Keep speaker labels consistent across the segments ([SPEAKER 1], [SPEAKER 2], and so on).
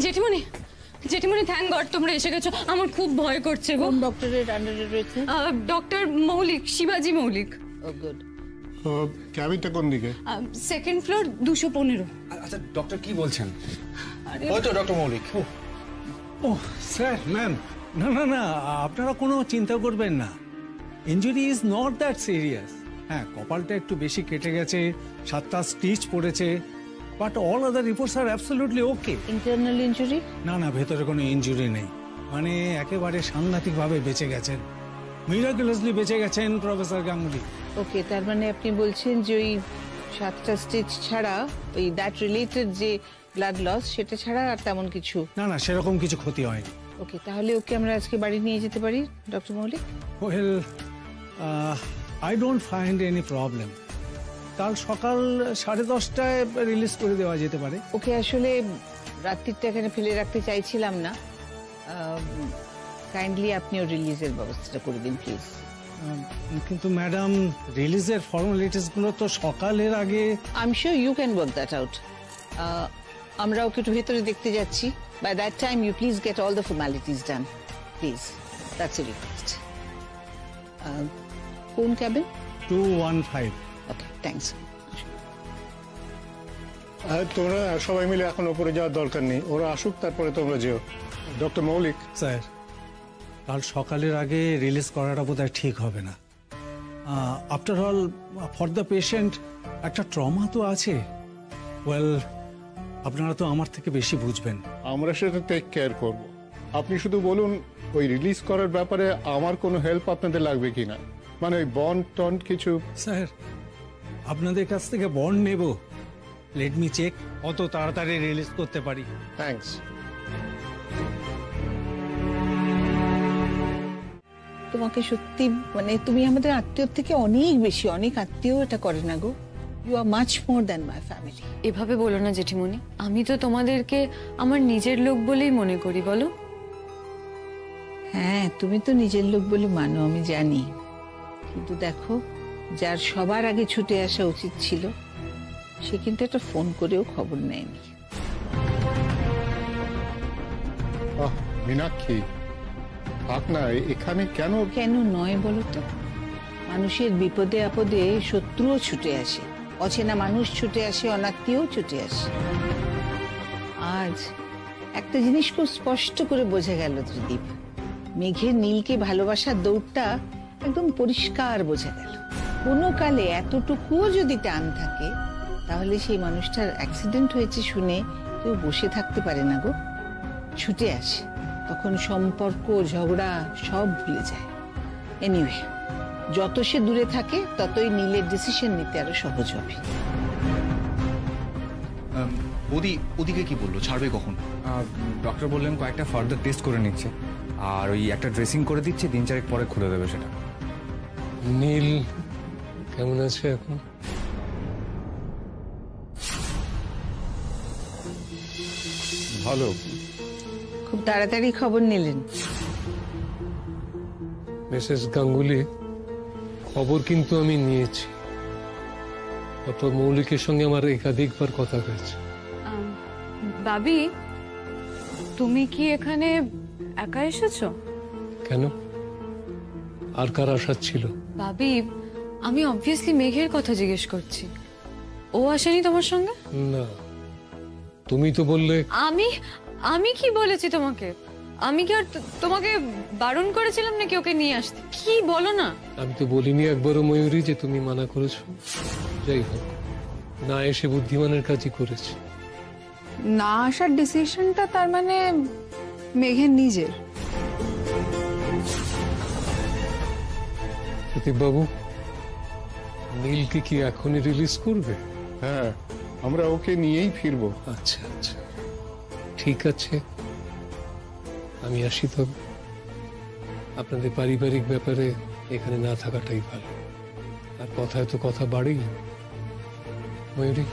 [SPEAKER 1] জেঠিমণি জেঠিমণি thank god তোমরা এসে গেছো। আমার খুব ভয় করছে গো।
[SPEAKER 2] কোন ডক্টরের আন্ডারে রয়েছে?
[SPEAKER 1] ডক্টর মৌলিক, শিবাজি মৌলিক।
[SPEAKER 2] ও গুড।
[SPEAKER 3] ক্যাবিনটা কোন দিকে?
[SPEAKER 1] Second floor 215।
[SPEAKER 4] আচ্ছা ডক্টর কি বলছেন? ওই তো ডক্টর মৌলিক।
[SPEAKER 5] ও স্যার ম্যাম, না না না, আপনারা কোনো চিন্তা করবেন না। Injury is not that serious. হ্যাঁ, কপালটা একটু বেশি কেটে গেছে, 7টা স্টিচ পড়েছে, but all other reports are absolutely okay.
[SPEAKER 2] Internal injury?
[SPEAKER 5] না না, ভেতরে কোনো ইনজুরি নেই। মানে একেবারে সাংঘাতিকভাবে বেঁচে গেছেন, মিরাকুলাসলি বেঁচে গেছেন প্রফেসর গাঙ্গুলি।
[SPEAKER 2] ওকে, তার মানে আপনি বলছেন যে ওই 7টা স্টিচ ছাড়া ওই দ্যাট রিলেটেড যে ব্লাড লস সেটা ছাড়া আর তেমন কিছু?
[SPEAKER 5] না না, সেরকম কিছু ক্ষতি হয়নি।
[SPEAKER 2] ওকে, তাহলে ওকে আমরা আজকে বাড়ি নিয়ে যেতে পারি ডক্টর মৌলিক?
[SPEAKER 5] Well, I don't find any problem. কাল সকাল 10:30টায় রিলিজ করে দেওয়া যেতে পারে।
[SPEAKER 2] ওকে, আসলে রাত্রিটা এখানে ফেলে রাখতে চাইছিলাম না। কাইন্ডলি আপনিও রিলিজের ব্যবস্থাটা করে দিন প্লিজ।
[SPEAKER 5] কিন্তু ম্যাডাম, রিলিজের ফর্মালিটিস গুলো তো সকালের আগে।
[SPEAKER 2] I am sure you can work that out. আমরা ওকে একটু ভেতরে দেখতে যাচ্ছি। By that time you please get all the formalities done please, that's a request. কোন ক্যাবিন?
[SPEAKER 5] 215।
[SPEAKER 2] Okay, thanks.
[SPEAKER 3] তোমরা সবাই মিলে এখন উপরে যাওয়ার দরকার নেই, ওরা আসুক তারপরে তোমরা যেও। ডক্টর মৌলিক
[SPEAKER 5] স্যার, কাল সকালের আগে রিলিজ করাটা বোধহয় ঠিক হবে না। After all, for the patient একটা ট্রমা তো আছে। ওয়েল, আপনারা তো আমার থেকে বেশি বুঝবেন।
[SPEAKER 3] আমরা সেটা টেক কেয়ার করব। আপনি শুধু বলুন ওই রিলিজ করার ব্যাপারে আমার কোনো হেল্প আপনাদের লাগবে কিনা, মানে ওই বন্ড টন্ড কিছু।
[SPEAKER 5] স্যার, আপনাদের কাছ থেকে বন্ড নেব? লেট মি চেক কত তাড়াতাড়ি রিলিজ করতে পারি।
[SPEAKER 3] থ্যাঙ্কস।
[SPEAKER 2] তোমাকে সত্যি, মানে তুমি আমাদের আত্মীয় থেকে অনেক বেশি, অনেক আত্মীয় এটা করে না গো। You are much more than my family.
[SPEAKER 1] এভাবে বলো না জেঠিমণি, আমি তো তোমাদেরকে আমার নিজের লোক বলেই মনে করি। বলো।
[SPEAKER 2] হ্যাঁ, তুমি তো নিজের লোক বলে মানো, আমি জানি। কিন্তু দেখো, যার সবার আগে ছুটে আসা উচিত ছিল সে কিন্তু একটা ফোন করেও খবর নেয়নি।
[SPEAKER 3] মীনাক্ষী, আপনার এখানে কেন?
[SPEAKER 2] কেন নয় বলো তো? মানুষের বিপদে আপদে শত্রুও ছুটে আসে, অচেনা মানুষ ছুটে আসে, অনাত্মীয় ছুটে আসে। আজ একটা জিনিস খুব স্পষ্ট করে বোঝা গেল ত্রিদীপ, মেঘের নীলকে ভালোবাসার দৌড়টা একদম পরিষ্কার বোঝা গেল। কোনো কালে এতটুকুও যদি টান থাকে তাহলে সেই মানুষটার অ্যাক্সিডেন্ট হয়েছে শুনে কেউ বসে থাকতে পারে না গো, ছুটে আসে। তখন সম্পর্ক, ঝগড়া সব ভুলে যায়। এনিওয়ে, যত সে দূরে থাকে ততই নীলের ডিসিশন নিতে আরো সহজ হবে।
[SPEAKER 4] ওদিকে কি বললো, ছাড়বে কখন?
[SPEAKER 6] ডক্টর বললেন কয়েকটা ফার্দার টেস্ট করে নিচ্ছে, আর ওই একটা ড্রেসিং করে দিচ্ছে, 3-4 পরে খুলে দেবে সেটা।
[SPEAKER 7] নীল কেমন আছে এখন?
[SPEAKER 3] ভালো।
[SPEAKER 2] খুব তাড়াতাড়ি খবর নিলেন।
[SPEAKER 7] মিসেস গাঙ্গুলি, খবর কিন্তু আমি নিয়েছি। ডক্টর মৌলিকের সঙ্গে আমার একাধিকবার কথা হয়েছে।
[SPEAKER 1] বাবি, তুমি কি এখানে একা এসেছো?
[SPEAKER 7] কেন, আর কার আশা ছিল?
[SPEAKER 1] বাবি, আমি অবভিয়াসলি মেঘের কথা জিজ্ঞেস করছি। ও আসেনি তোমার সঙ্গে?
[SPEAKER 7] না, তুমি তো বললে।
[SPEAKER 1] আমি কি বলেছি তোমাকে? আমি কি আর তোমাকে বারণ করেছিলাম নাকি ওকে নিয়ে আসতে? কি বলো না।
[SPEAKER 7] আমি তো বলিনি একবারও ময়ূরী যে তুমি মানা করেছো। যাই হোক, না এসে বুদ্ধিমানের কাজই করেছে।
[SPEAKER 8] না আসার ডিসিশনটা তার মানে মেঘের নিজের?
[SPEAKER 7] প্রদীপ বাবু, নীলকে কি এখনই রিলিজ করবে?
[SPEAKER 3] হ্যাঁ, আমরা ওকে নিয়েই ফিরবো।
[SPEAKER 7] আচ্ছা আচ্ছা, ঠিক আছে, আমি আসি। তবে আপনাদের পারিবারিক ব্যাপারে এখানে না থাকাটাই ভালো। আর কথায় তো কথা বাড়েই। ময়ূরী,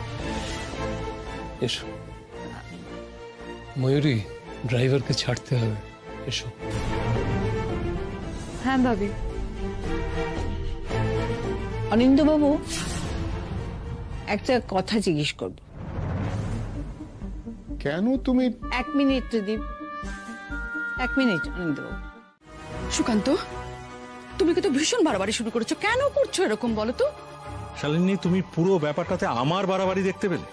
[SPEAKER 7] এসো। ময়ূরী, ড্রাইভারকে ছাড়তে হবে, এসো।
[SPEAKER 1] হ্যাঁ ভাবি।
[SPEAKER 2] অনিন্দ্যবাবু, একটা কথা জিজ্ঞেস করব।
[SPEAKER 3] কেন তুমি?
[SPEAKER 2] 1 মিনিট প্রদীপ, 1 মিনিট অনিন্দ্যবাবু।
[SPEAKER 9] সুকান্ত, তুমি কিন্তু ভীষণ বাড়াবাড়ি শুরু করেছো। কেন করছো এরকম বলো তো?
[SPEAKER 10] শালিনী, তুমি পুরো ব্যাপারটাতে আমার বাড়াবাড়ি দেখতে পেলে?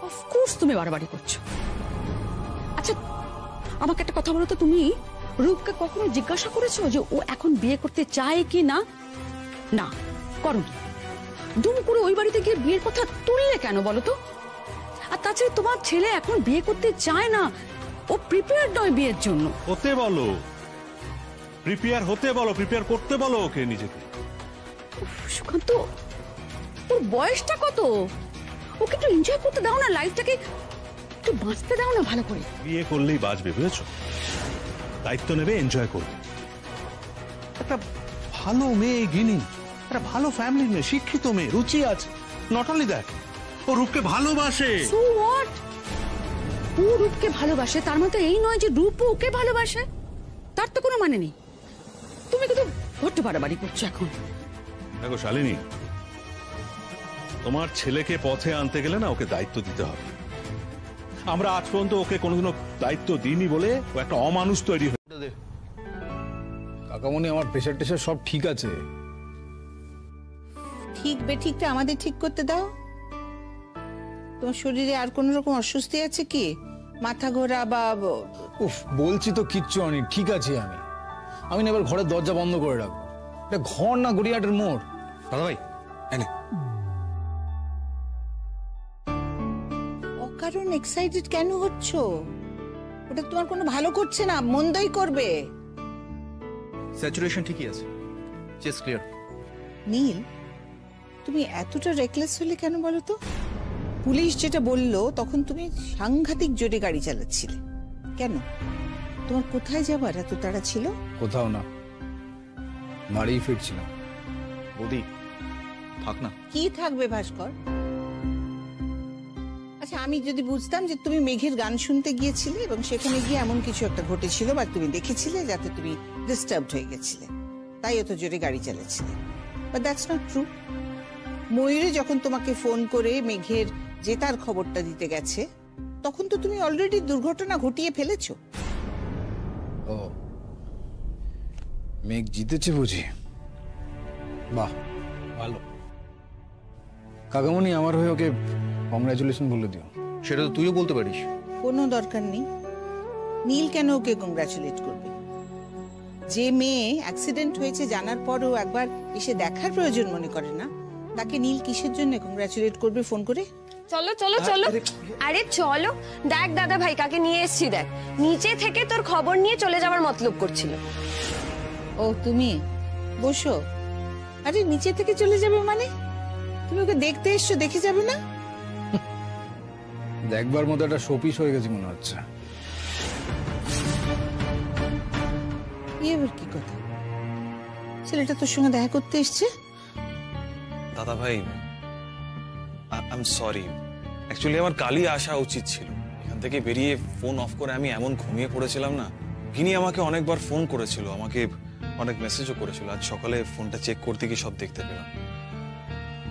[SPEAKER 9] অফকোর্স তুমি বাড়াবাড়ি করছো। আচ্ছা, আমাকে একটা কথা বলো তো, তুমি রূপকে কখনো জিজ্ঞাসা করেছো যে ও এখন বিয়ে করতে চায় কি না? না, করোনি। দুম করে ওই বাড়িতে গিয়ে বিয়ের কথা তুললে কেন বলো তো? আর তাছাড়া তোমার ছেলে এখন বিয়ে করতে চায় না, ও প্রিপেয়ার নয় বিয়ের জন্য।
[SPEAKER 10] হতে বলো, প্রিপেয়ার হতে বলো, প্রিপেয়ার করতে বলো ওকে নিজেকে।
[SPEAKER 9] সুকান্ত, ওর বয়সটা কত? ওকে একটু এনজয় করতে দাও না, লাইফটাকে একটু বাঁচতে দাও না ভালো করে।
[SPEAKER 10] বিয়ে করলেই বাঁচবে, বুঝেছো? দায়িত্ব নেবে, এনজয় করবে। একটা ভালো মেয়ে গিনি, একটা ভালো ফ্যামিলির মেয়ে, শিক্ষিত মেয়ে, রুচি আছে। নট অনলি দ্যাট, ও রূপকে ভালোবাসে।
[SPEAKER 9] So what? ও রূপকে ভালোবাসে, তার মানে এই নয় যে রূপও ওকে ভালোবাসে। তার তো কোনো মানে নেই। তুমি কিন্তু বড্ড বাড়াবাড়ি করছো এখন।
[SPEAKER 10] দেখো শালিনী, তোমার ছেলেকে পথে আনতে গেলে না ওকে দায়িত্ব দিতে হবে। আমরা আজ পর্যন্ত ওকে কোনোদিনও দায়িত্ব দিইনি বলে ও একটা অমানুষ তৈরি হয়ে।
[SPEAKER 6] কাকামণি, আমার প্রেশার টেশার সব ঠিক আছে।
[SPEAKER 2] ঠিক বেঠিকটা আমাদের ঠিক করতে দাও। তোমার শরীরে আর কোন রকম অস্বস্তি আছে কি? মাথা ঘোরা বা?
[SPEAKER 6] উফ, বলছি তো কিচ্ছু অনেক ঠিক আছে। আমি না এবার ঘরের দরজা বন্ধ করে রাখবো। এটা ঘর না গড়িয়াটের মোড়।
[SPEAKER 4] দাদা ভাই, এনে
[SPEAKER 2] অকারণ এক্সাইটেড কেন হচ্ছ? ওটা তোমার কোনো ভালো করছে না, মন্দই করবে।
[SPEAKER 4] স্যাচুরেশন ঠিকই আছে, চেস্ট ক্লিয়ার।
[SPEAKER 2] নীল, তুমি এতটা রেকলেস হলে কেন বলো তো? পুলিশ যেটা বললো তখন তুমি সাংঘাতিক জোরে গাড়ি চালাচ্ছিলে কেন? তোমার কোথায় যাবার এত তাড়া ছিল?
[SPEAKER 6] কোথাও না, বাড়িই ফিরছিলাম।
[SPEAKER 4] বৌদি থাক না।
[SPEAKER 2] কি থাকবে ভাস্কর? আচ্ছা, আমি যদি বুঝতাম যে তুমি মেঘের গান শুনতে গিয়েছিলে এবং সেখানে গিয়ে এমন কিছু একটা ঘটেছিল বা তুমি দেখেছিলে যাতে তুমি ডিস্টার্বড হয়ে গেছিলে, তাই এত জোরে গাড়ি চালাচ্ছিলে। But that's not true. ময়ূরে যখন তোমাকে ফোন করে মেঘের জেতার খবরটা দিতে গেছে, তখন তো তুমি অলরেডি দুর্ঘটনা ঘটিয়ে ফেলেছো।
[SPEAKER 6] ও, মেঘ জিতেছে বুঝি? বাহ, ভালো। কাকামণি, আমার হয়ে ওকে কংগ্রাচুলেশন বলে দিও।
[SPEAKER 4] সেটা তো তুইও বলতে পারিস।
[SPEAKER 2] কোনো দরকার নেই। নীল কেন ওকে কংগ্রাচুলেট করবে? যে মেয়ে অ্যাক্সিডেন্ট হয়েছে জানার পরও একবার এসে দেখার প্রয়োজন মনে করে না, তাকে নীল কিসের জন্য কংগ্রাচুলেট করবে ফোন করে?
[SPEAKER 1] চলো চলো চলো, আরে চলো। দেখ দাদা ভাই কাকে নিয়ে এসেছি, দেখ নিচে থেকে তোর খবর নিয়ে চলে যাওয়ার মতলব করছিল।
[SPEAKER 2] ও তুমি বসো। আরে নিচে থেকে চলে যাবে মানে? তুমি ওকে দেখতে এসছো, দেখে যাবে না?
[SPEAKER 6] দেখবার মতো একটা শোপিস হয়ে গেছে মনে হচ্ছে।
[SPEAKER 2] এবার কি কথা? ছেলেটা তোর সঙ্গে দেখা করতে এসছে?
[SPEAKER 11] দাদা ভাই, আই এম সরি। অ্যাকচুয়ালি আমার কালই আসা উচিত ছিল। এখান থেকে বেরিয়ে ফোন অফ করে আমি এমন ঘুমিয়ে পড়েছিলাম না। গিনি আমাকে অনেকবার ফোন করেছিল, আমাকে অনেক মেসেজও করেছিল। আজ সকালে ফোনটা চেক করতে গিয়ে সব দেখতে পেলাম।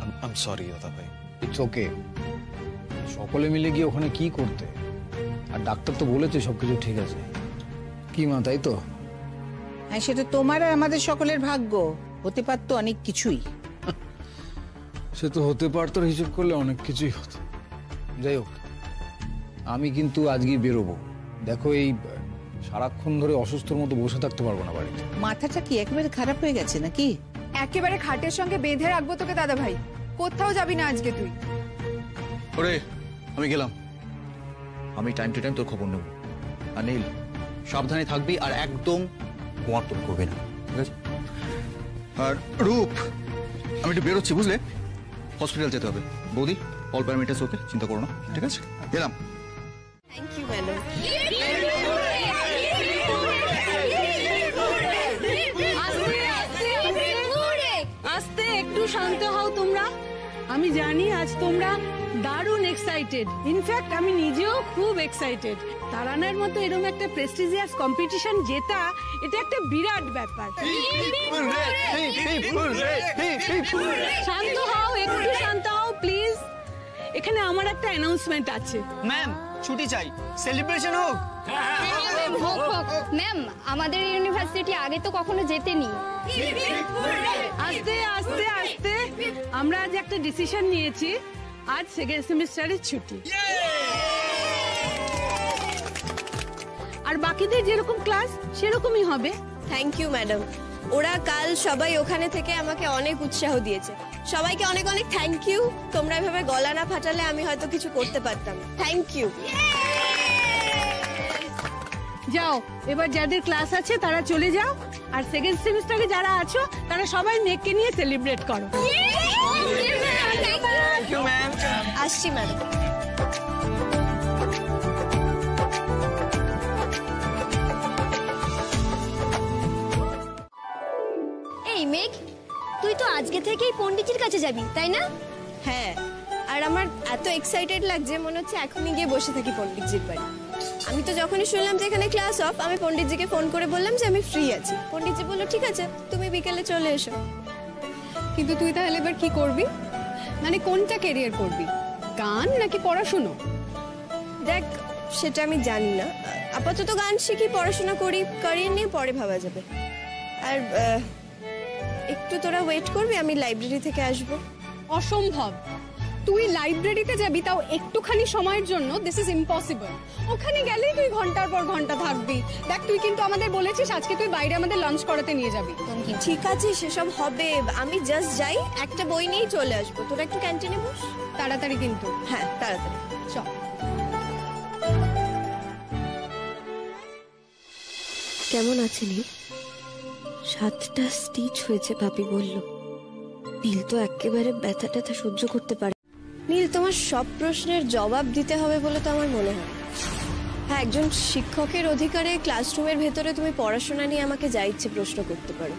[SPEAKER 11] আই এম সরি দাদা ভাই।
[SPEAKER 6] It's okay. সকলে মিলে গিয়ে ওখানে কি করতে? আর ডাক্তার তো বলেছে সবকিছু ঠিক আছে। কি মা, তাই তো?
[SPEAKER 2] হ্যাঁ, সেটা তোমার আর আমাদের সকলের ভাগ্য। হতে পারতো অনেক কিছুই।
[SPEAKER 6] সে তো হতে পারতো, হিসেব করলে অনেক কিছুই হতো। যাই হোক, আমি কিন্তু আজকেই বেরোবো। দেখো, এই সারাক্ষণ ধরে অসুস্থর মতো বসে থাকতে পারবো না বাড়িতে।
[SPEAKER 2] মাথাটা কি একেবারে খারাপ হয়ে গেছে নাকি?
[SPEAKER 8] একেবারে খাটের সঙ্গে বেঁধে রাখবো তোকে দাদা ভাই। কোথাও যাবি না আজকে তুই।
[SPEAKER 4] ওরে, আমি গেলাম। আমি টাইম টু টাইম তোর খবর নেব। আর নীল, সাবধানে থাকবি আর একদম গোয়ার্তন করবি না, ঠিক আছে? আর রূপ, আমি একটু বেরোচ্ছি, বুঝলে? হসপিটাল যেতে হবে। বৌদি, অল প্যারামিটারস ওকে, চিন্তা করো না, ঠিক আছে? গেলাম।
[SPEAKER 1] Thank you madam.
[SPEAKER 9] আস্তে, একটু শান্ত হও তোমরা। আমি জানি আজ তোমরা দারুণ এক্সাইটেড। ইনফ্যাক্ট আমি নিজেও খুব এক্সাইটেড। তারানার মতো এরকম একটা প্রেস্টিজিয়াস কম্পিটিশন জেতা, এটা একটা বিরাট ব্যাপার। শান্ত হও, একটু শান্ত হও প্লিজ। এখানে আমার একটা অ্যানাউন্সমেন্ট আছে।
[SPEAKER 12] ম্যাম, ছুটি চাই, সেলিব্রেশন হোক।
[SPEAKER 13] ম্যাম, আমাদের ইউনিভার্সিটি আগে তো কখনো জেতেনি।
[SPEAKER 9] আস্তে আস্তে আস্তে আমরা আজ একটা ডিসিশন নিয়েছি, আজ সেকেন্ড সেমিস্টারের ছুটি। আর বাকিদের যেরকম ক্লাস সেরকমই হবে।
[SPEAKER 1] থ্যাংক ইউ ম্যাডাম, ওরা কাল সবাই ওখানে থেকে আমাকে অনেক উৎসাহ দিয়েছে। সবাইকে অনেক অনেক থ্যাংক ইউ। তোমরা এভাবে গলা না ফাটালে আমি হয়তো কিছু করতে পারতাম। Thank you.
[SPEAKER 9] যাও, এবার যাদের ক্লাস আছে তারা চলে যাও, আর সেকেন্ড সেমিস্টারে যারা আছো তারা সবাই মেঘকে নিয়ে সেলিব্রেট করো।
[SPEAKER 12] Thank you ma'am.
[SPEAKER 1] আসছি ম্যাডাম।
[SPEAKER 13] এই মেঘ, তুই তো আজকে থেকেই পণ্ডিতজির কাছে যাবি, তাই না?
[SPEAKER 1] হ্যাঁ, আর আমার এত এক্সাইটেড লাগছে, মনে হচ্ছে এখনই গিয়ে বসে থাকি পণ্ডিতজির বাড়ি। আমি তো যখনই শুনলাম যে এখানে ক্লাস অফ, আমি পণ্ডিতজিকে ফোন করে বললাম যে আমি ফ্রি আছি। পণ্ডিতজি বললো ঠিক আছে, তুমি বিকেলে চলে এসো।
[SPEAKER 8] কিন্তু তুই তাহলে এবার কি করবি? মানে কোনটা ক্যারিয়ার করবি, গান নাকি পড়াশুনো?
[SPEAKER 1] দেখ, সেটা আমি জানি না। আপাতত গান শিখি, পড়াশোনা করি, ক্যারিয়ার নিয়ে পরে ভাবা যাবে। আর একটু তোরা ওয়েট করবি, আমি লাইব্রেরি থেকে আসবো।
[SPEAKER 8] অসম্ভব, তুই লাইব্রেরিতে যাবি তাও একটুখানি সময়ের জন্য? This is impossible. ওখানে গেলেই তুই ঘন্টার পর ঘন্টা থাকবি। দেখ, তুই কিন্তু আমাদের বলেছিস আজকে তুই বাইরে আমাদের লাঞ্চ করাতে নিয়ে যাবি।
[SPEAKER 1] ঠিক আছে, সেসব হবে। আমি জাস্ট যাই, একটা বই নিয়েই চলে আসবো। তোরা একটু ক্যান্টিনে বস।
[SPEAKER 8] তাড়াতাড়ি কিন্তু।
[SPEAKER 1] হ্যাঁ, তাড়াতাড়ি
[SPEAKER 8] চল।
[SPEAKER 1] কেমন আছে নীল? 7টা স্টিচ হয়েছে ভাবি বলল। নীল তো একেবারে ব্যথা ট্যাথা সহ্য করতে পারে। নীল, তোমার সব প্রশ্নের জবাব দিতে হবে বলে তো আমার মনে হয়। হ্যাঁ, একজন শিক্ষকের অধিকারে ক্লাসরুমের ভেতরে তুমি পড়াশোনা নিয়ে আমাকে যা ইচ্ছে প্রশ্ন করতে পারো,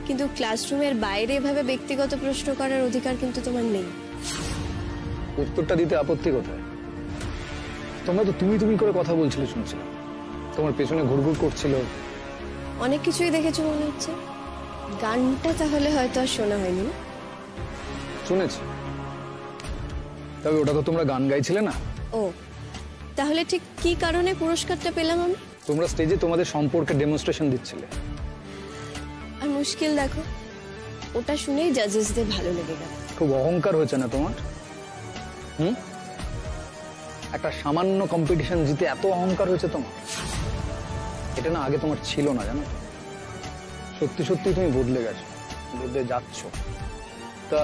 [SPEAKER 1] কিন্তু ক্লাসরুমের বাইরে এভাবে ব্যক্তিগত প্রশ্ন করার অধিকার কিন্তু তোমার নেই।
[SPEAKER 6] উত্তরটা দিতে আপত্তি কোথায়? তোমরা তো তুমি করে কথা বলছিলে, শুনছিলাম। তোমার পেছনে ঘুরঘুর করছিল।
[SPEAKER 1] অনেক কিছুই দেখেছো মনে হচ্ছে। গানটা তাহলে হয়তো আর শোনা হয়নি না?
[SPEAKER 6] শুনেছি, তবে ওটা তো তোমরা গান গাইছিলে না।
[SPEAKER 1] ও, তাহলে ঠিক কি কারণে পুরস্কারটা পেলাম আমি?
[SPEAKER 6] তোমরা স্টেজে তোমাদের সম্পর্কে ডেমনস্ট্রেশন দিচ্ছিলে।
[SPEAKER 1] আর মুশকিল দেখো, ওটা শুনেই জাজেসদের ভালো লেগে গেল।
[SPEAKER 6] খুব অহংকার হয়েছে না তোমার? একটা সামান্য কম্পিটিশন জিতে এত অহংকার হয়েছে তোমার? এটা না আগে তোমার ছিল না, জানো তো। সত্যি সত্যি তুমি বদলে গেছো, বদলে যাচ্ছ। তা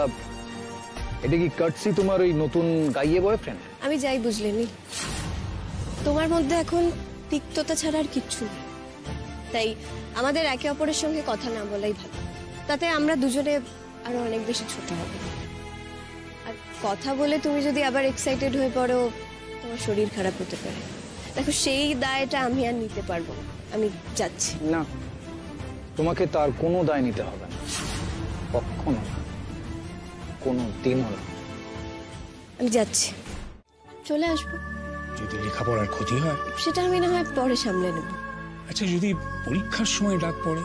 [SPEAKER 6] এটা কি কাটসি তোমার ওই নতুন গাইয়ে বয়ফ্রেন্ড?
[SPEAKER 1] আমি যাই বুঝলেনি, তোমার মধ্যে এখন তিক্ততা ছাড়া আর কিচ্ছু নেই। তাই আমাদের একে অপরের সঙ্গে কথা না বলাই ভালো। তাতে আমরা দুজনে আরো অনেক বেশি ছোট হব। আর কথা বলে তুমি যদি আবার এক্সাইটেড হয়ে পড়ো, তোমার শরীর খারাপ হতে পারে। দেখো, সেই দায়টা আমি আর নিতে পারবো না। আমি যাচ্ছি।
[SPEAKER 6] না, তোমাকে তার কোনো দায় নিতে হবে না, কখনো না, কোনো দিনও না।
[SPEAKER 1] আমি যাচ্ছি, চলে আসবো।
[SPEAKER 10] যদি লেখাপড়ার ক্ষতি হয়
[SPEAKER 1] সেটা আমি না হয় পরে সামলে নেব।
[SPEAKER 10] আচ্ছা, যদি পরীক্ষার সময় ডাক পড়ে?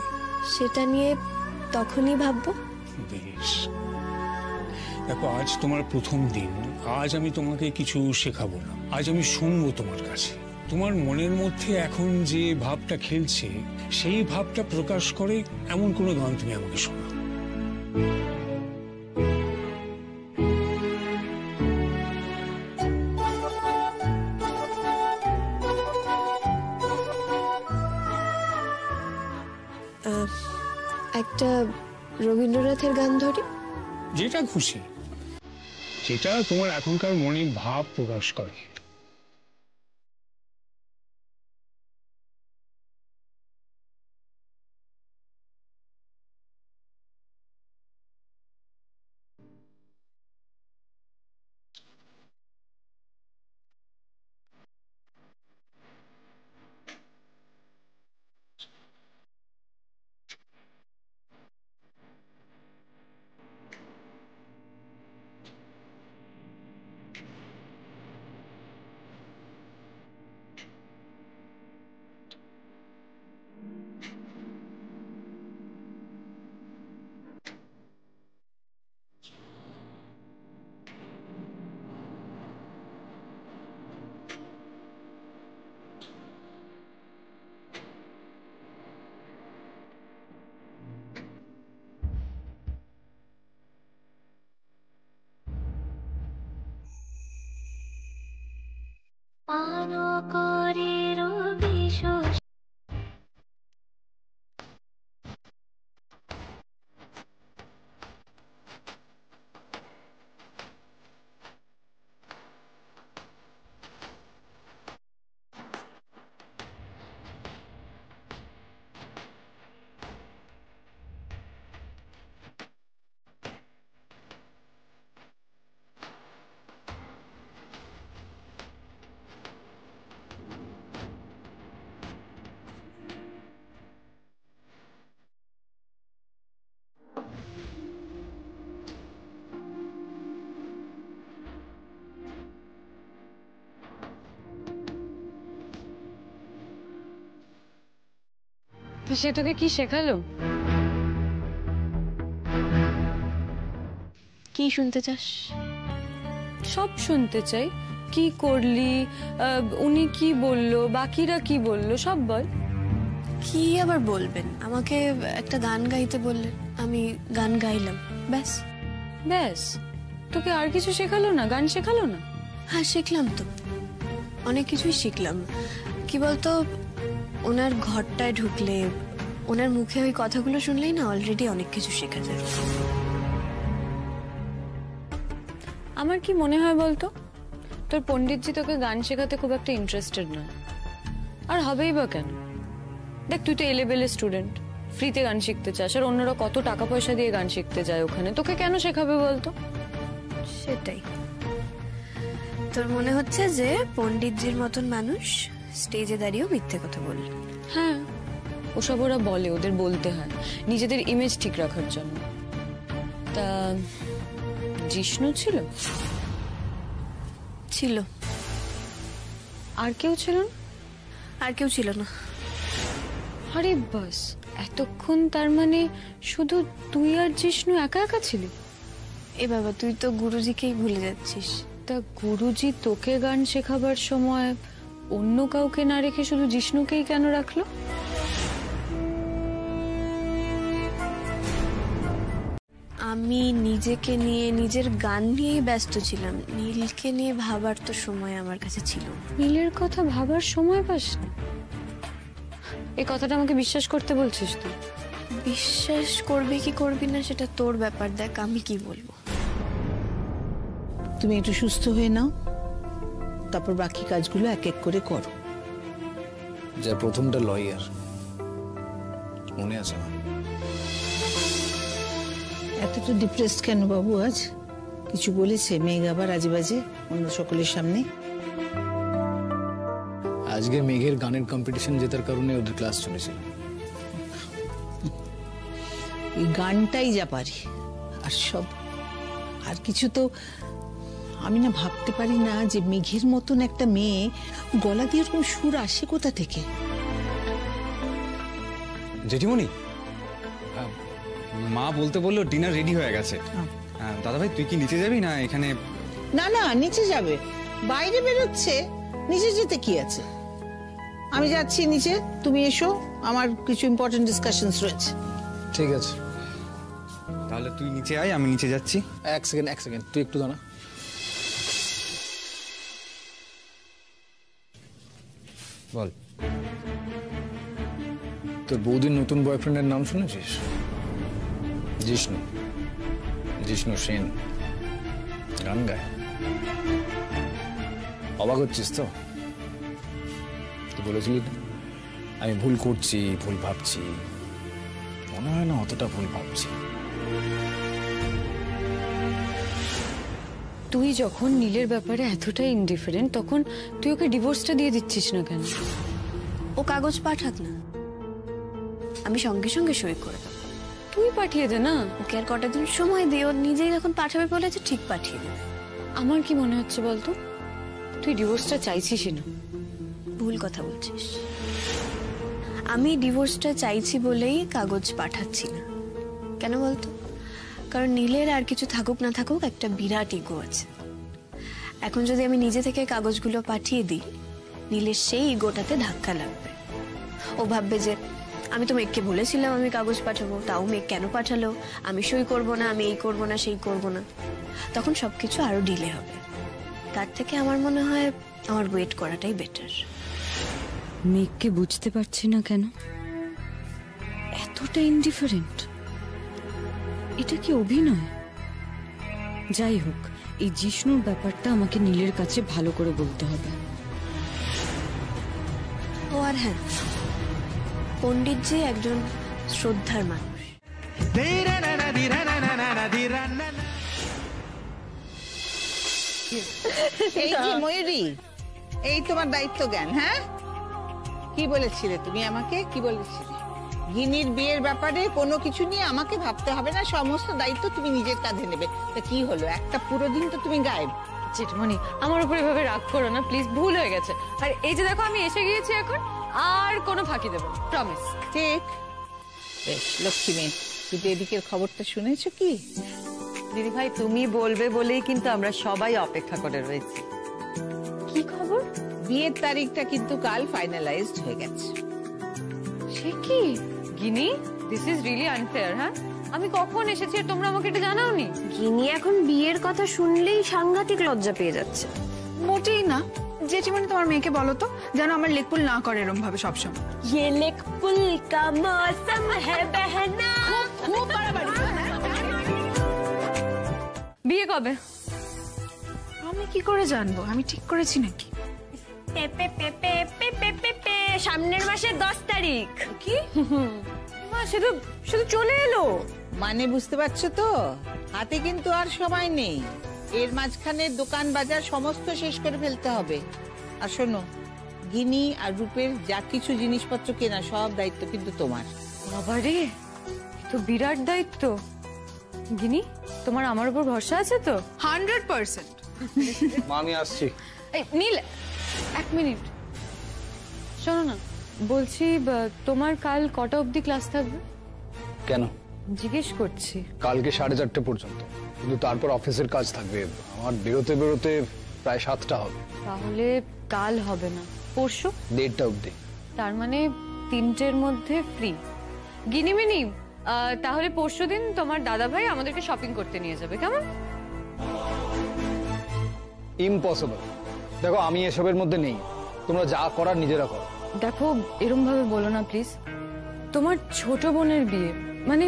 [SPEAKER 1] সেটা নিয়ে তখনই ভাববো।
[SPEAKER 10] বেশ, দেখো, আজ তোমার প্রথম দিন। আজ আমি তোমাকে কিছু শেখাবো না, আজ আমি শুনবো তোমার কাছে। তোমার মনের মধ্যে এখন যে ভাবটা খেলছে, সেই ভাবটা প্রকাশ করে এমন কোনো গান তুমি আমাকে শোনাও।
[SPEAKER 1] একটা রবীন্দ্রনাথের গান ধরি।
[SPEAKER 10] যেটা খুশি, যেটা তোমার এখনকার মনে ভাব প্রকাশ করে।
[SPEAKER 14] সে তোকে কি শেখালো?
[SPEAKER 1] কি শুনতে চাস?
[SPEAKER 14] সব শুনতে চাই। কি করলি, উনি কি বললো, বাকিরা কি বললো, সব বল।
[SPEAKER 1] কি আবার বলবেন? আমাকে একটা গান গাইতে বললেন, আমি গান গাইলাম, ব্যাস।
[SPEAKER 14] ব্যাস? তোকে আর কিছু শেখালো না? গান শেখালো না?
[SPEAKER 1] হ্যাঁ শিখলাম তো, অনেক কিছুই শিখলাম। কি বলতো, ওনার ঘরটায় ঢুকলে, ওনার মুখে ওই কথাগুলো শুনলেই না অলরেডি অনেক কিছু শেখা যায়।
[SPEAKER 14] আমার কি মনে হয় বলতো, তোর পণ্ডিতজি তোকে গান শেখাতে খুব একটা ইন্টারেস্টেড নয়। আর হবেই বা কেন? দেখ, তুই তো এলেবেলে স্টুডেন্ট, ফ্রিতে গান শিখতে চাস, আর অন্যরা কত টাকা পয়সা দিয়ে গান শিখতে যায় ওখানে, তোকে কেন শেখাবে বলতো?
[SPEAKER 1] সেটাই। তোর মনে হচ্ছে যে পণ্ডিতজির মতন মানুষ স্টেজে দাঁড়িয়েও মিথ্যে কথা বলল?
[SPEAKER 14] হ্যাঁ, ওসব ওরা বলে, ওদের বলতে হয় নিজেদের ইমেজ ঠিক রাখার জন্য। তা জিষ্ণু ছিল?
[SPEAKER 1] ছিল।
[SPEAKER 14] আর কেউ ছিল না?
[SPEAKER 1] আর কেউ ছিল না।
[SPEAKER 14] আরে বাস, এতক্ষণ তার মানে শুধু তুই আর জিষ্ণু একা একা ছিলি?
[SPEAKER 1] এ বাবা, তুই তো গুরুজিকেই ভুলে যাচ্ছিস।
[SPEAKER 14] তা গুরুজি তোকে গান শেখাবার সময় অন্য কাউকে না রেখে শুধু জিষ্ণুকেই কেন রাখলো?
[SPEAKER 1] আমি নিজেকে নিয়ে, নিজের গান নিয়েই ব্যস্ত ছিলাম। নীলকে নিয়ে ভাবার তো সময় আমার কাছে ছিল না।
[SPEAKER 14] নীলের কথা ভাবার সময় পাস না? এই কথাটা আমাকে বিশ্বাস করতে বলছিস তুই?
[SPEAKER 1] বিশ্বাস করবি কি করবি না সেটা তোর ব্যাপার, দেখ আমি কি বলবো।
[SPEAKER 2] তুমি একটু সুস্থ হয়ে নাও, তারপর বাকি কাজগুলো এক এক করে করো।
[SPEAKER 6] যা প্রথমটা লয়ার, মনে আছে না?
[SPEAKER 2] এতটা ডিপ্রেসড কেন বাবু আজ? কিছু বলেছে মেঘ আবার আজে বাজে অন্য সকলের সামনে?
[SPEAKER 6] আজকে মেঘের গানের কম্পিটিশন জেতার কারণে ওদের ক্লাস চলেছিল।
[SPEAKER 2] ওই গানটাই যা পারি, আর সব আর কিছু তো আমি না ভাবতে পারি না যে মেঘের মতন একটা মেয়ে গলা দিয়ে এরকম সুর আসে কোথা থেকে।
[SPEAKER 15] জেঠিমণি, মা বলতে বললো ডিনার রেডি হয়ে গেছে। দাদা ভাই, তুই কি নিচে যাবি না এখানে?
[SPEAKER 2] না না, নিচে যাবে, বাইরে বেরোচ্ছে, নিচে যেতে কি আছে? আমি যাচ্ছি নিচে, তুমি এসো, আমার কিছু ইম্পর্টেন্ট ডিসকাশনস রয়েছে।
[SPEAKER 6] ঠিক আছে,
[SPEAKER 15] তাহলে তুই নিচে আয়, আমি নিচে যাচ্ছি।
[SPEAKER 6] এক সেকেন্ড, তুই একটু দাঁড়া।
[SPEAKER 15] বল,
[SPEAKER 6] তোর বৌদির নতুন বয়ফ্রেন্ডের নাম শুনেছিস? জিষ্ণু, জিষ্ণু সেন, গান গায়। অবাক হচ্ছিস তো? তুই বলেছিলি আমি ভুল করছি, ভুল ভাবছি। মনে হয় না অতটা ভুল ভাবছি।
[SPEAKER 14] তুই যখন নীলের ব্যাপারে এতটা ইনডিফারেন্ট, তখন তুই ওকে ডিভোর্সটা দিয়ে দিচ্ছিস না কেন?
[SPEAKER 1] ও কাগজ পাঠাক না, আমি সঙ্গে সঙ্গে সই করে দেবো।
[SPEAKER 14] তুই পাঠিয়ে দে না,
[SPEAKER 1] ওকে আর কটা দিন সময় দিয়ে, ও নিজেই যখন পাঠাবে বলেছে ঠিক পাঠিয়ে দেবে।
[SPEAKER 14] আমার কি মনে হচ্ছে বলতো, তুই ডিভোর্সটা চাইছিস না।
[SPEAKER 1] ভুল কথা বলছিস। আমি ডিভোর্সটা চাইছি বলেই কাগজ পাঠাচ্ছি না। কেন বলতো? কারণ নীলের আর কিছু থাকুক না থাকুক একটা বিরাট ইগো আছে। এখন যদি আমি নিজে থেকে কাগজগুলো পাঠিয়ে দিই, নীলের সেই ইগোটাতে ধাক্কা লাগবে। ও ভাববে যে আমি তো মেঘকে বলেছিলাম আমি কাগজ পাঠাবো, তাও মেঘ কেন পাঠালো, আমি সই করবো না, আমি এই করবো না, সেই করবো না। তখন সবকিছু আরো ডিলে হবে। তার থেকে আমার মনে হয় আমার ওয়েট করাটাই বেটার।
[SPEAKER 14] মেঘকে বুঝতে পারছি না কেন এতটা ইনডিফারেন্ট। এটা কি অভিনয়? যাই হোক, এই জিষ্ণুর ব্যাপারটা আমাকে নীলের কাছে ভালো করে বলতে হবে।
[SPEAKER 1] ও আর হ্যাঁ, পণ্ডিতজি একজন শ্রদ্ধার মানুষ।
[SPEAKER 2] এই যে ময়ূরী, এই তোমার দায়িত্ব জ্ঞান। হ্যাঁ, কি বলেছিলে তুমি আমাকে? কি বলেছিলে? গিনির বিয়ের ব্যাপারে কোনো কিছু নিয়ে আমাকে ভাবতে হবে না, সমস্ত দায়িত্ব তুমি নিজের কাঁধে নেবে। তা কি হলো, একটা পুরো দিন তো তুমি গায়েব।
[SPEAKER 14] জেঠমণি, আমার উপর এভাবে রাগ করো না প্লিজ, ভুল হয়ে গেছে। আর এই যে দেখো, আমি এসে গিয়েছি এখন, আর কোনো ফাঁকি দেবো না, প্রমিস।
[SPEAKER 2] ঠিক, বেশ লক্ষ্মী মেয়ে, তুমি এদিকের খবরটা শুনেছো কি?
[SPEAKER 16] দিদি ভাই তুমি বলবে বলেই কিন্তু আমরা সবাই অপেক্ষা করে রয়েছি।
[SPEAKER 14] কি খবর?
[SPEAKER 2] বিয়ের তারিখটা কিন্তু কাল ফাইনালাইজড হয়ে গেছে।
[SPEAKER 14] সে কি গিনি, দিস ইজ রিয়েলি আনফেয়ার। হ্যাঁ, আমি কখন এসেছি আর তোমরা আমাকে এটা জানাওনি?
[SPEAKER 1] গিনি এখন বিয়ের কথা শুনলেই সাংঘাতিক লজ্জা পেয়ে যাচ্ছে।
[SPEAKER 9] মোটেই না। জেঠিমণি তোমার মেয়েকে বলো তো যেন আমার লেকপুল না করে এরম ভাবে সবসময়।
[SPEAKER 1] ये लेकपुल का मौसम है बहना।
[SPEAKER 9] খুব বাড়াবাড়ি।
[SPEAKER 14] বিয়ে কবে?
[SPEAKER 9] আমি কি করে জানবো? আমি ঠিক করেছি নাকি?
[SPEAKER 1] সামনের মাসের 10 তারিখ।
[SPEAKER 14] কি মা, শুধু শুধু চলে এলো?
[SPEAKER 2] মানে বুঝতে পারছো তো, হাতে কিন্তু আর সময় নেই। এর মাঝখানে দোকান বাজার সমস্ত শেষ করে ফেলতে হবে। আর শোনো, গিনি আর রূপের যা কিছু জিনিসপত্র কেনা সব দায়িত্ব কিন্তু তোমার।
[SPEAKER 14] বাবারে, তো বিরাট দায়িত্ব। গিনি, তোমার আমার উপর ভরসা আছে তো?
[SPEAKER 9] 100%।
[SPEAKER 6] মা আমি আসছি।
[SPEAKER 14] এই নীল, এক মিনিট শোনো না, বলছি তোমার কাল কটা অবধি ক্লাস থাকবে?
[SPEAKER 6] কেন?
[SPEAKER 14] জিজ্ঞেস করছি।
[SPEAKER 6] কালকে 4:30 পর্যন্ত, কিন্তু তারপর অফিসের কাজ থাকবে। আমার বেরোতে বেরোতে প্রায় 7টা হবে।
[SPEAKER 14] তাহলে কাল হবে না, পরশু
[SPEAKER 6] 1:30 অবধি।
[SPEAKER 14] তার মানে 3টের মধ্যে ফ্রি। গিনিমিনি, তাহলে পরশুদিন তোমার দাদা ভাই আমাদেরকে শপিং করতে নিয়ে যাবে, কেমন?
[SPEAKER 6] ইম্পসিবল। দেখো আমি এসবের মধ্যে নেই, তোমরা যা করার নিজেরা করো।
[SPEAKER 14] দেখো, এরম ভাবে বলো না প্লিজ। তোমার ছোট বোনের বিয়ে, মানে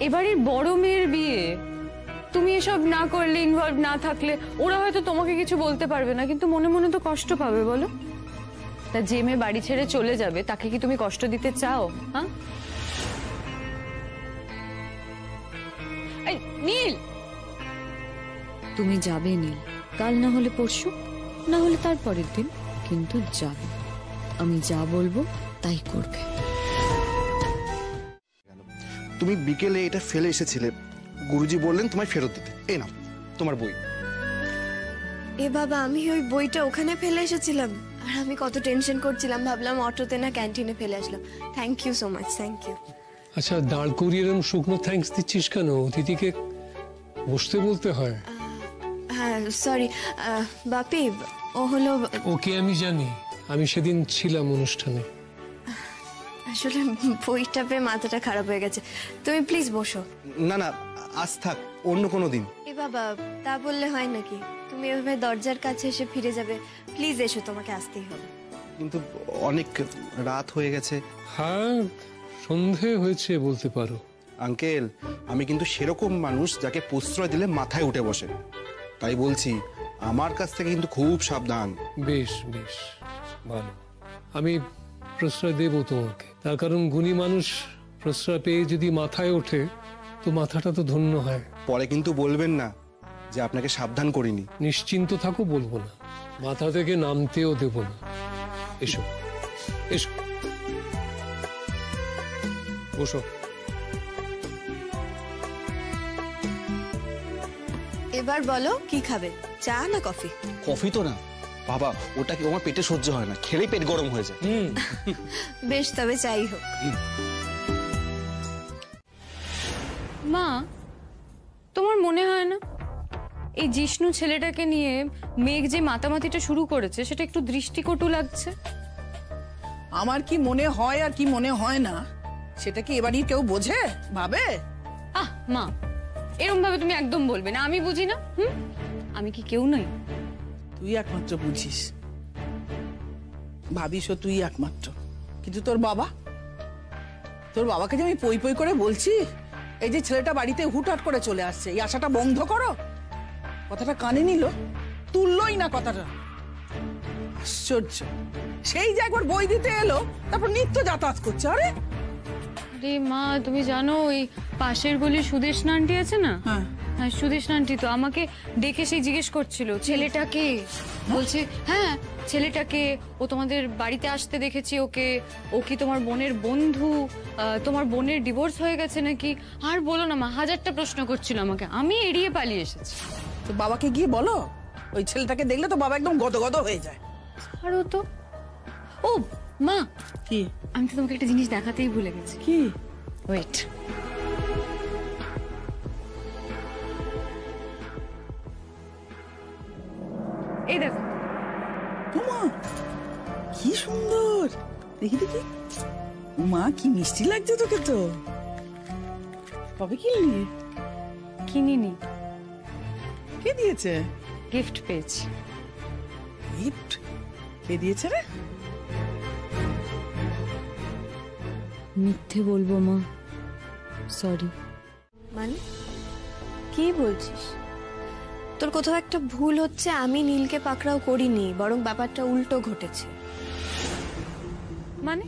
[SPEAKER 14] এবারের বড় মেয়ের বিয়ে, তুমি এসব না করলে, ইনভলভ না থাকলে ওরা হয়তো তোমাকে কিছু বলতে পারবে না, কিন্তু মনে মনে তো কষ্ট পাবে, বলো? তা যে মেয়ে বাড়ি ছেড়ে চলে যাবে তাকে কি তুমি কষ্ট দিতে চাও? হ্যাঁ নীল, তুমি যাবে নীল, কাল না হলে পরশু, না হলে তার পরের দিন, কিন্তু যাবে। আমি যা বলবো তাই করবে।
[SPEAKER 10] তুমি বিকেলে এটা ফেলে এসেছিলে, গুরুজি বললেন তোমায় ফেরত দিতে। এই নাও তোমার বই।
[SPEAKER 1] এ বাবা, আমি ওই বইটা ওখানে ফেলে এসেছিলাম আর আমি কত টেনশন করছিলাম, ভাবলাম অটোতে না ক্যান্টিনে ফেলে আসলাম। Thank you so much, thank you.
[SPEAKER 7] আচ্ছা, দাঁড় করিয়ে এরকম শুকনো থ্যাঙ্কস দিচ্ছিস কেন? অতিথিকে বসতে বলতে হয়।
[SPEAKER 1] হ্যাঁ সরি বাপি, ও হলো।
[SPEAKER 7] ওকে আমি জানি, আমি সেদিন ছিলাম অনুষ্ঠানে।
[SPEAKER 1] আসলে বইটা পেয়ে মাথাটা খারাপ হয়ে গেছে, তুমি প্লিজ বসো।
[SPEAKER 10] না না, আজ থাক, অন্য কোনো দিন।
[SPEAKER 1] এ বাবা, তা বললে হয় নাকি? তুমি এভাবে দরজার কাছে এসে ফিরে যাবে? প্লিজ এসো, তোমাকে আসতেই হবে।
[SPEAKER 10] কিন্তু অনেক রাত হয়ে গেছে।
[SPEAKER 7] হ্যাঁ, সন্ধে হয়েছে বলতে পারো।
[SPEAKER 10] আঙ্কেল, আমি কিন্তু সেরকম মানুষ যাকে প্রশ্রয় দিলে মাথায় উঠে বসে, তাই বলছি আমার কাছ থেকে কিন্তু খুব সাবধান।
[SPEAKER 7] বেশ বেশ, ভালো, আমি প্রশ্রয় দেব তোমাকে। তার কারণ গুণী মানুষ প্রশ্রয় পেয়ে যদি মাথায় ওঠে তো মাথাটা তো ধন্য হয়।
[SPEAKER 10] পরে কিন্তু বলবেন না যে আপনাকে সাবধান করিনি।
[SPEAKER 7] নিশ্চিন্ত থাকো, বলবো না, মাথা থেকে নামতেও দেব না। এসো এসো, বসো।
[SPEAKER 1] এবার বলো কি খাবে, চা না কফি?
[SPEAKER 10] কফি তো না বাবা, ওটা কি আমার পেটে সহ্য হয় না, খেলেই পেট গরম হয়ে যায়।
[SPEAKER 1] বেশ, তবে চাই হোক।
[SPEAKER 14] মা, তোমার মনে হয় না এই জিষ্ণু ছেলেটাকে নিয়ে মেঘ যে মাতামাতিটা শুরু করেছে সেটা একটু দৃষ্টিকটু লাগছে?
[SPEAKER 17] আমার কি মনে হয় আর কি মনে হয় না সেটা কি এবারই কেউ বোঝে, ভাবে?
[SPEAKER 14] মা, এরকম ভাবে তুমি একদম বলবে না, আমি বুঝি না। আমি কি কেউ নই?
[SPEAKER 17] তুই একমাত্র বুঝিস, ভাবিসও তুই একমাত্র। কিন্তু তোর বাবাকে যে আমি পই পই করে বলছি, এই যে ছেলেটা বাড়িতে হুটহাট করে চলে আসছে, এই আশাটা বন্ধ করো, কথাটা কানে নিল, তুললই না কথাটা। আশ্চর্য, সেই যে একবার বই দিতে এলো তারপর নিত্য যাতায়াত করছে। আরে
[SPEAKER 14] মা, তুমি জানো ওই পাশের গলির সুদেশনা আন্টি আছে না? হ্যাঁ, সুদেশনা আন্টি তো আমাকে দেখে সেই জিজ্ঞেস করছিল ছেলেটাকে, বলছে হ্যাঁ ছেলেটাকে, ও তোমাদের বাড়িতে আসতে দেখেছি ওকে, ও কি তোমার বোনের বন্ধু, তোমার বোনের ডিভোর্স হয়ে গেছে নাকি? আর বলো না মা, 1000টা প্রশ্ন করছিল আমাকে, আমি এড়িয়ে পালিয়ে এসেছি।
[SPEAKER 17] তো বাবাকে গিয়ে বলো, ওই ছেলেটাকে দেখলে তো বাবা একদম গদগদ হয়ে যায়।
[SPEAKER 14] আরো তো, ও মা,
[SPEAKER 17] কি?
[SPEAKER 14] আমি তো তোমাকে একটা জিনিস দেখাতেই ভুলে গেছি।
[SPEAKER 17] কি?
[SPEAKER 14] ওয়েট, এই দেখো।
[SPEAKER 17] মা কি সুন্দর, দেখি দেখি। মা কি মিষ্টি লাগছে তোকে তো। কবে কিনলি?
[SPEAKER 14] কিনিনি।
[SPEAKER 17] কে দিয়েছে?
[SPEAKER 14] গিফট পেয়েছি।
[SPEAKER 17] গিফট কে দিয়েছে রে?
[SPEAKER 14] মিথ্যে বলবো মা, সরি।
[SPEAKER 1] মানে কি বলছিস? তোর কোথাও একটা ভুল হচ্ছে। আমি নীলকে পাকড়াও করিনি, বরং ব্যাপারটা উল্টো ঘটেছে।
[SPEAKER 14] মানে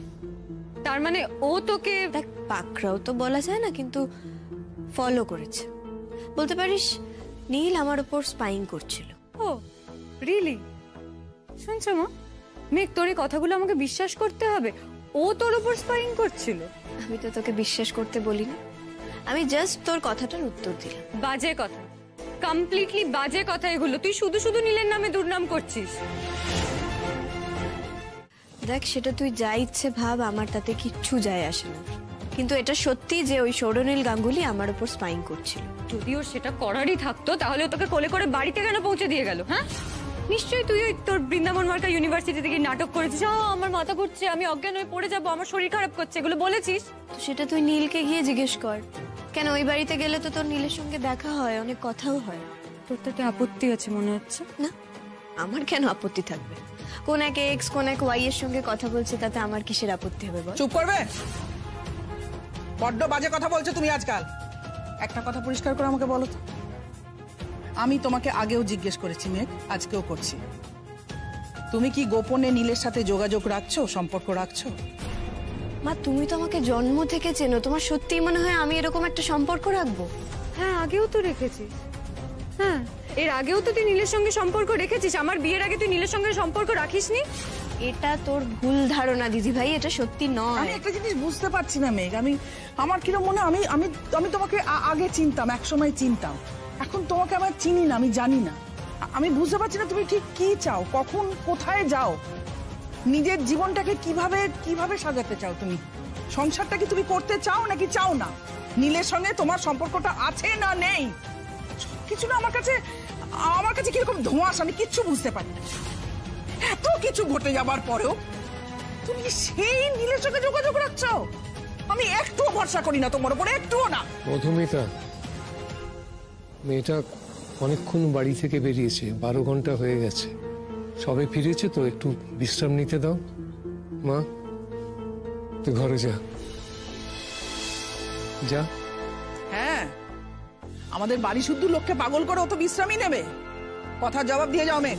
[SPEAKER 14] তার মানে ও তোকে?
[SPEAKER 1] দেখ, পাকড়াও তো বলা যায় না, কিন্তু ফলো করেছে বলতে পারিস। নীল আমার উপর স্পাইং করছিল।
[SPEAKER 14] ও রিয়েলি? শুনছো মা, মেঘ তোর এই কথাগুলো আমাকে বিশ্বাস করতে হবে। ও তোর উপর স্পাইং করছিল?
[SPEAKER 1] আমি তো তোকে বিশ্বাস করতে বলিনি, আমি জাস্ট তোর কথাটার উত্তর দিলাম।
[SPEAKER 14] বাজে কথা, কমপ্লিটলি বাজে কথা এগুলো। তুই শুধু শুধু নীলের নামে দুর্নাম করছিস।
[SPEAKER 1] দেখ, সেটা তুই যা ইচ্ছে ভাব, আমার তাতে কিচ্ছু যায় আসে না। কিন্তু এটা সত্যি যে ওই সৌরনীল গাঙ্গুলি আমার উপর স্পাইং করছিল।
[SPEAKER 14] যদি ওর সেটা করারই থাকতো তাহলে তোকে কোলে করে বাড়িতে কেন পৌঁছে দিয়ে গেল? হ্যাঁ, নিশ্চয়ই তুই ওই তোর বৃন্দাবন মার্কা ইউনিভার্সিটি থেকে নাটক করেছিস। আমার মাথা ঘুরছে, আমি অজ্ঞান হয়ে পড়ে যাবো, আমার শরীর খারাপ করছে, এগুলো বলেছিস।
[SPEAKER 1] তো সেটা তুই নীলকে গিয়ে জিজ্ঞেস কর। কেন, ওই বাড়িতে গেলে তো তোর নীলের সঙ্গে দেখা হয়, অনেক কথাও হয়।
[SPEAKER 14] তোর তাতে আপত্তি আছে মনে হচ্ছে?
[SPEAKER 1] না, আমার কেন আপত্তি থাকবে? কোন এক এক্স কোন এক ওয়াই এর সঙ্গে কথা বলছে, তাতে আমার কিসের আপত্তি হবে বল?
[SPEAKER 17] চুপ করবে? বড্ড বাজে কথা বলছো তুমি আজকাল। একটা কথা পরিষ্কার করে আমাকে বলো তো। আমি তোমাকে আগেও জিজ্ঞেস করেছি মেঘ, আজকেও করছি, তুমি কি গোপনে নীলের সাথে যোগাযোগ রাখছো, সম্পর্ক রাখছো?
[SPEAKER 1] মা, তুমি তো আমাকে জন্ম থেকে চেনো, তোমার সত্যিই মনে হয় আমি এরকম একটা সম্পর্ক রাখবো?
[SPEAKER 14] হ্যাঁ, আগেও তো রেখেছিস। হ্যাঁ, এর আগেও তো তুই নীলের সঙ্গে সম্পর্ক রেখেছিস। আমার বিয়ের আগে তুই নীলের সঙ্গে সম্পর্ক রাখিসনি।
[SPEAKER 1] এটা তোর ভুল ধারণা দিদি ভাই, এটা সত্যি নয়।
[SPEAKER 17] আমি একটা জিনিস বুঝতে পারছি না মেঘ, আমার কিরকম মনে আমি আমি আমি তোমাকে আগে চিনতাম, একসময় চিনতাম, এখন তোমাকে আমার চিনি না, আমি জানি না। আমি বুঝতে পারছি না তুমি ঠিক কি চাও, কখন কোথায় যাও, নিজের জীবনটাকে কিভাবে কিভাবে সাজাতে চাও তুমি? সংসারটা কি তুমি করতে চাও নাকি চাও না? নীলের সঙ্গে তোমার সম্পর্কটা আছে না নেই, কিছু না আমার কাছে কিরকম ধোঁয়াশ, আমি কিচ্ছু বুঝতে পারি না। এত কিছু ঘটে যাবার পরেও তুমি সেই নীলের সঙ্গে যোগাযোগ রাখছো? আমি একটুও ভরসা করি না তোমার উপরে, একটুও না।
[SPEAKER 7] মধুমিতা, মেয়েটা অনেকক্ষণ বাড়ি থেকে বেরিয়েছে, 12 ঘন্টা হয়ে গেছে, সবে ফিরেছে তো, একটু বিশ্রাম নিতে দাও। মা, তুই ঘরে যা। যা।
[SPEAKER 17] হ্যাঁ, আমাদের বাড়ি শুদ্ধ লোককে পাগল করে অত বিশ্রামই নেবে? কথা জবাব দিয়ে যাও মেঘ।